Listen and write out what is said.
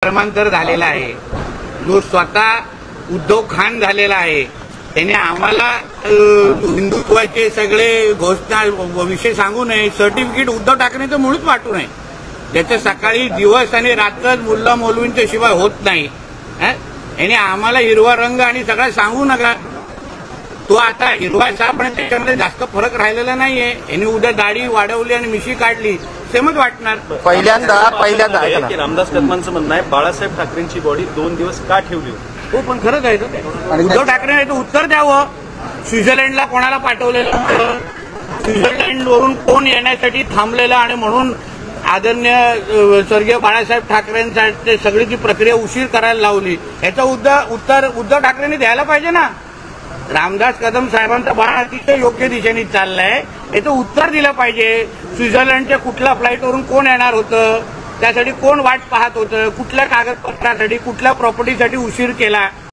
धर्मांतर झालेला आहे, जो स्वतः उद्धव खान झालेला आहे, त्याने आम्हाला हिंदुत्वाचे सगळे घोषणा विषय सांगू नये, सर्टिफिकेट उद्धव ठाकरेंचं मुळीच वाटू नये, ज्याचं सकाळी दिवस आणि रात्रच मुल्ला मौलवींच्या शिवाय होत नाही. याने आम्हाला हिरवा रंग आणि सगळं सांगू नका. तो आता हिरवा साप आणि त्याच्यामध्ये जास्त फरक राहिलेला नाहीये. यांनी उद्या दाढी वाढवली आणि मिशी काढली, सेमच वाटणार. पहिल्यांदा रामदास कदमांचं म्हणणं आहे बाळासाहेब ठाकरेंची बॉडी 2 दिवस का ठेवली. हो, पण खरंच आहे तर उद्धव ठाकरेंनी तर उत्तर द्यावं. स्वित्झर्लंडला कोणाला पाठवलेलं, स्वित्झर्लंडवरून कोण येण्यासाठी थांबलेलं आणि म्हणून आदरणीय स्वर्गीय बाळासाहेब ठाकरेंसाठी सगळी ती प्रक्रिया उशीर करायला लावली. याचं उत्तर उद्धव ठाकरेंनी द्यायला पाहिजे ना. रामदास कदम साहेबांचा बाळ अतिशय योग्य दिशेने चाललाय, याचं उत्तर दिलं पाहिजे. स्वित्झर्लंडच्या कुठल्या फ्लाईटवरून कोण येणार होतं, त्यासाठी कोण वाट पाहत होतं, कुठल्या कागदपत्रासाठी, कुठल्या प्रॉपर्टीसाठी उशीर केला.